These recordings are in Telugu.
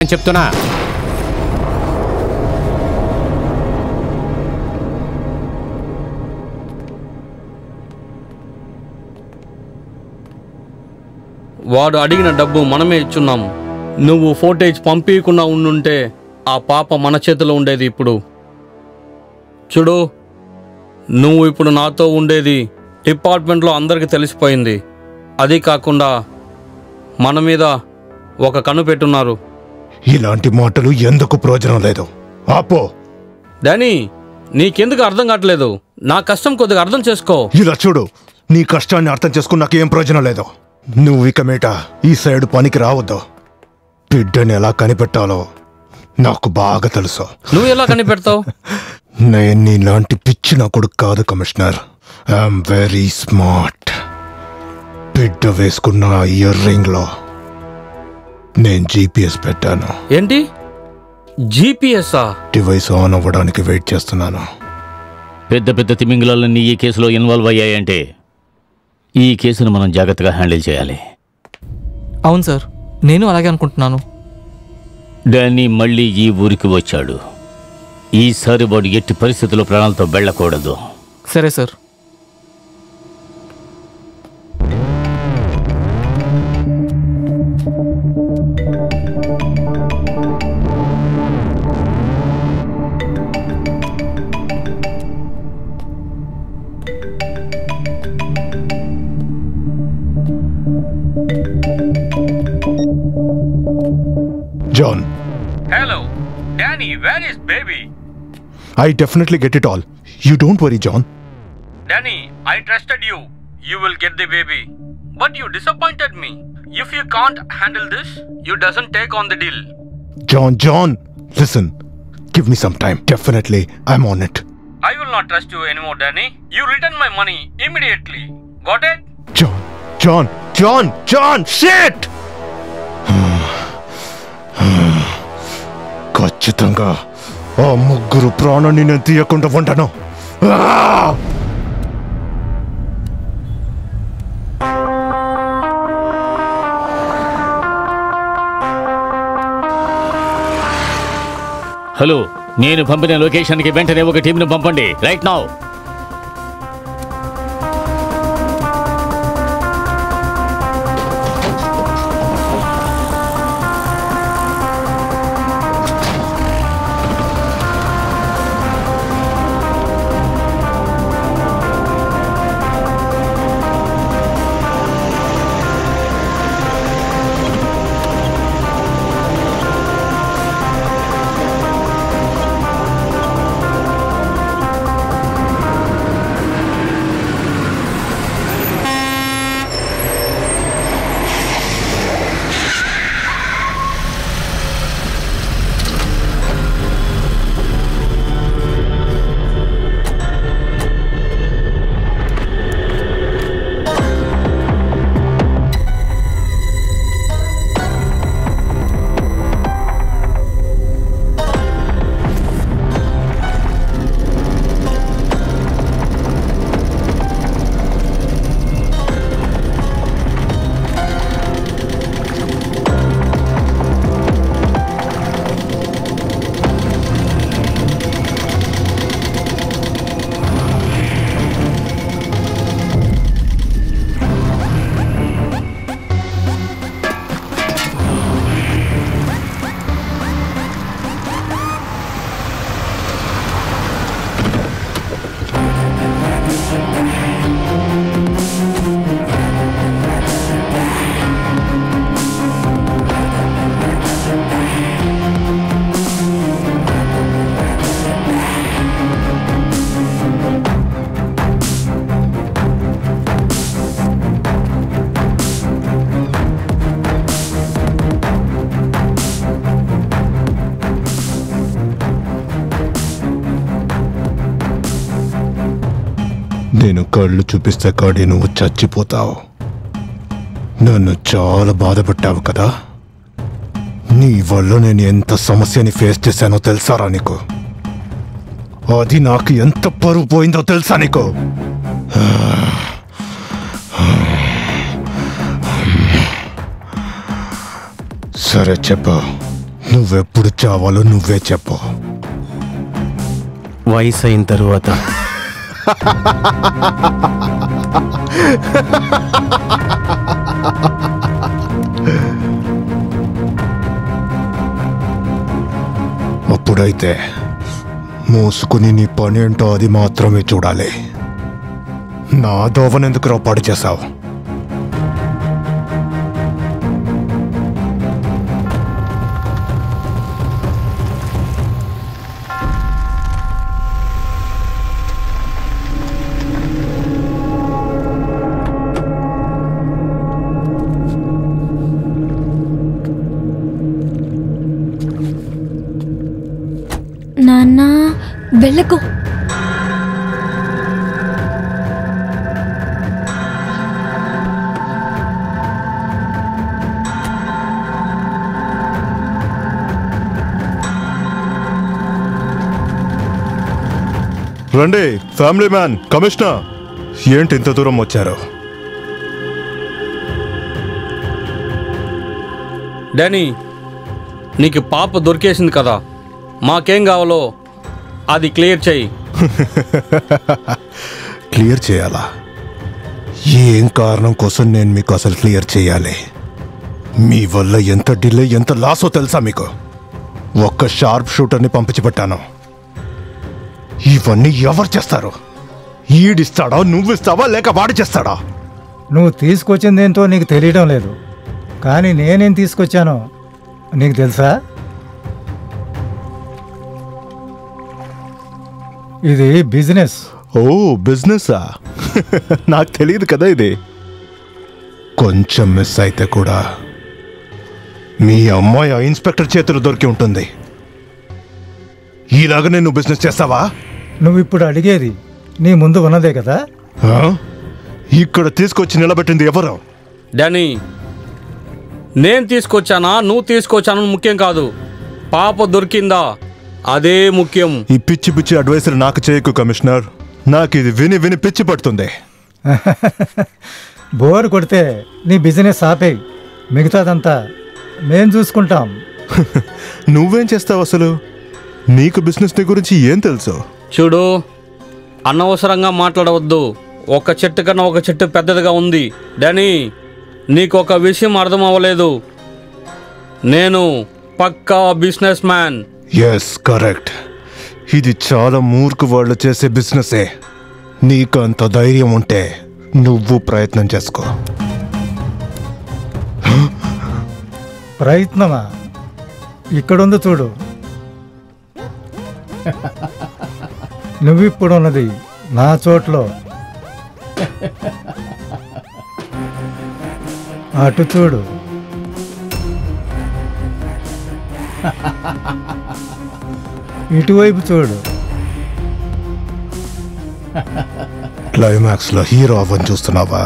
నేను చెప్తున్నా. వాడు అడిగిన డబ్బు మనమే ఇచ్చున్నాం. నువ్వు ఫోటేజ్ పంపించకుండా ఉండుంటే ఆ పాప మన చేతిలో ఉండేది. ఇప్పుడు చూడు, నువ్వు ఇప్పుడు నాతో ఉండేది డిపార్ట్మెంట్లో అందరికీ తెలిసిపోయింది. అది కాకుండా మన మీద ఒక కన్ను పెట్టున్నారు. ఇలాంటి మాటలు ఎందుకు ప్రయోజనం లేదు. ఆపో. డానీ, నీకెందుకు అర్థం కావట్లేదు? నా కష్టం కొద్దిగా అర్థం చేసుకో. ఇలా చూడు, నీ కష్టాన్ని అర్థం చేసుకుని నాకేం ప్రయోజనం లేదు. నువ్వు ఇక మీట ఈ సైడ్ పనికి రావద్దు. బిడ్డని ఎలా కనిపెట్టాలో నాకు బాగా తెలుసు. నువ్వు ఎలా కనిపెడతావు? నేను నీలాంటి పిచ్చి నా కొడుకు కాదు కమిషనర్. I'm very smart. బిడ్డ వేసుకున్న ఇయర్ రింగ్ లో నేను జీపీఎస్ పెట్టాను. ఏంటి జీపీఎస్ఆ? డివైస్ ఆన్ అవ్వడానికి వెయిట్ చేస్తున్నాను. పెద్ద పెద్ద తిమింగలాలన్నీ ఈ కేసులో ఇన్వాల్వ్ అయ్యాయంటే ఈ కేసును మనం జాగ్రత్తగా హ్యాండిల్ చేయాలి. అవును సార్, నేను అలాగే అనుకుంటున్నాను. డానీ మళ్ళీ ఈ ఊరికి వచ్చాడు. ఈసారి వాడు ఎట్టి పరిస్థితుల్లో ప్రాణాలతో వెళ్ళకూడదు. సరే sir. John. Hello, Danny. Where is baby? I definitely get it all. You don't worry, John. Danny, I trusted you. You will get the baby. But you disappointed me. If you can't handle this, you doesn't take on the deal. John, listen. Give me some time. Definitely, I'm on it. I will not trust you anymore, Danny. You return my money immediately. Got it? John, shit! ఖచ్చితంగా ఆ ముగ్గురు ప్రాణాన్ని నేను తీయకుండా ఉండను. హలో, నేను పంపిన లొకేషన్కి వెంటనే ఒక టీంను పంపండి. Right now. నేను కళ్ళు చూపిస్తే కాడి నువ్వు చచ్చిపోతావు. నన్ను చాలా బాధపెట్టావు కదా. నీ వల్ల నేను ఎంత సమస్యని ఫేస్ చేశానో తెలుసారా నీకు? అది నాకు ఎంత పరువు పోయిందో తెలుసా నీకు? సరే చెప్పు, నువ్వు నువ్వెప్పుడు చావాలో నువ్వే చెప్పు. వయసు అయిన తరువాత. అప్పుడైతే మూసుకుని నీ పని ఏంటో అది మాత్రమే చూడాలి. నా దోవనెందుకు పాడు చేశావు? నాన్న వెళ్ళకు. రండి ఫ్యామిలీ మ్యాన్, కమిషనర్, ఏంటి ఇంత దూరం వచ్చారు? డానీ, నీకు పాప దొరికేసింది కదా, మాకేం కావాలో అది క్లియర్ చేయి. క్లియర్ చేయాలా? ఏం కారణం కోసం నేను మీకు అసలు క్లియర్ చేయాలి? మీ వల్ల ఎంత డిలే, ఎంత లాసో తెలుసా మీకు? ఒక్క షార్ప్ షూటర్ని పంపించిపెట్టాను. ఇవన్నీ ఎవరు చేస్తారు? ఈడిస్తాడా, నువ్విస్తావా, లేక వాడు చేస్తాడా? నువ్వు తీసుకొచ్చిందేంటో నీకు తెలియడం లేదు, కానీ నేనేం తీసుకొచ్చానో నీకు తెలుసా? ఇది బిజినెస్. ఓ బిజినెసా? నాకు తెలియదు కదా ఇది. కొంచెం మిస్ అయితే కూడా మీ అమ్మాయి ఆ ఇన్స్పెక్టర్ చేతులు దొరికి ఉంటుంది. ఈలాగానే నువ్వు బిజినెస్ చేస్తావా? నువ్వు ఇప్పుడు అడిగేది నీ ముందు ఉన్నదే కదా. ఆ? ఇక్కడ తీసుకొచ్చి నిలబెట్టింది ఎవరు? డానీ, నేను తీసుకొచ్చానా నువ్వు తీసుకొచ్చాను ముఖ్యం కాదు, పాప దొరికిందా అదే ముఖ్యం. ఈ పిచ్చి పిచ్చి అడ్వైసర్ నాకు చేయకు కమిషనర్. నాకు ఇది విని విని పిచ్చి పడుతుంది. బోర్ కొడితే నీ బిజినెస్ ఆపేయి, మిగతాదంతా మేం చూసుకుంటాం. నువ్వేం చేస్తావు అసలు? నీకు బిజినెస్ గురించి ఏం తెలుసు? చూడు, అనవసరంగా మాట్లాడవద్దు. ఒక చెట్టు కన్నా ఒక చెట్టు పెద్దదిగా ఉంది. డానీ, నీకు ఒక విషయం అర్థం అవ్వలేదు. నేను పక్కా బిజినెస్ మ్యాన్. Yes, correct. ఇది చాలా మూర్ఖు వాళ్ళు చేసే బిజినెసే. నీకు అంత ధైర్యం ఉంటే నువ్వు ప్రయత్నం చేసుకో. ప్రయత్నమా? ఇక్కడుంది చూడు. నువ్విప్పుడున్నది నా చోట్లో. అటు చూడు. ఇటువైపు చూడు. క్లైమాక్స్ లో హీరో అవ్వని చూస్తున్నావా?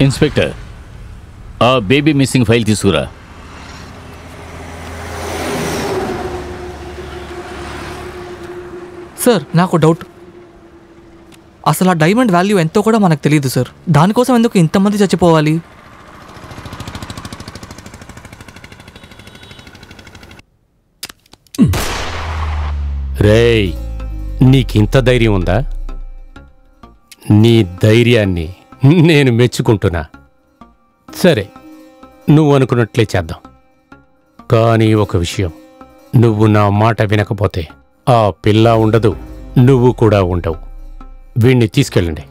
ఇన్స్పెక్టర్, ఆ బేబీ మిస్సింగ్ ఫైల్ తీసుకురా. సార్ నాకు డౌట్, అసలు ఆ డైమండ్ వాల్యూ ఎంతో కూడా మనకు తెలియదు సార్. దానికోసం ఎందుకు ఇంతమంది చచ్చిపోవాలి? రేయ్, నీకింత ధైర్యం ఉందా? నీ ధైర్యాన్ని నేను మెచ్చుకుంటున్నా. సరే, నువ్వు అనుకున్నట్లే చేద్దాం. కానీ ఒక విషయం, నువ్వు నా మాట వినకపోతే ఆ పిల్ల ఉండదు, నువ్వు కూడా ఉండవు. వీణ్ణి తీసుకెళ్ళండి.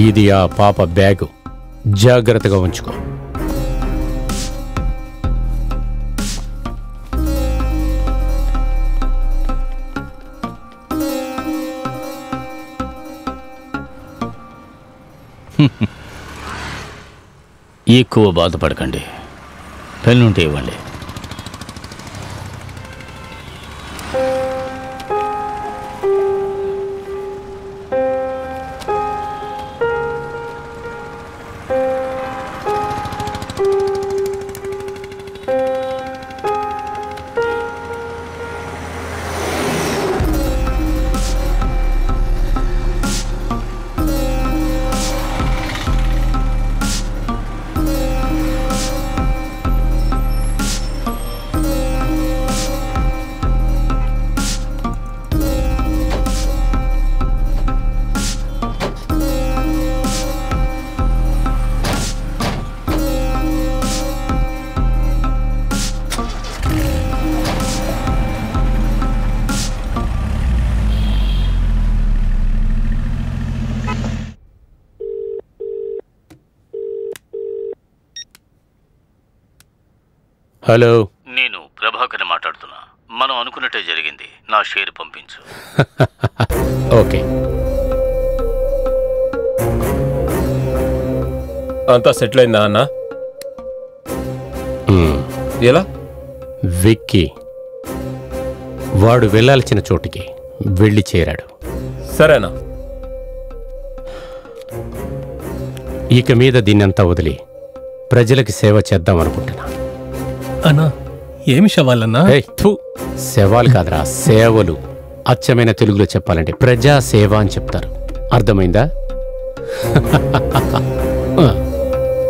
ఇది ఆ పాప బ్యాగు, జాగ్రత్తగా ఉంచుకో. ఎక్కువ బాధపడకండి, పెన్నుంటే ఇవ్వండి. హలో, నేను ప్రభాకర్ని మాట్లాడుతున్నా. మనం అనుకున్నట్టే జరిగింది. నా షేర్ పంపించు. ఓకే. అంతా సెటిల్ అయిందా అన్న? ఎలా? విక్కీ వాడు వెళ్ళాల్సిన చోటికి వెళ్ళి చేరాడు. సరేనా? ఇక మీద దీన్నంతా వదిలి ప్రజలకి సేవ చేద్దాం అనుకుంటున్నా. అన్నా, ఏమి శవాలన్నా? ఏయ్, థు, సేవలు కాదురా, సేవలు. అచ్చమైన తెలుగులో చెప్పాలంటే ప్రజా సేవ అని చెప్తారు. అర్థమైందా?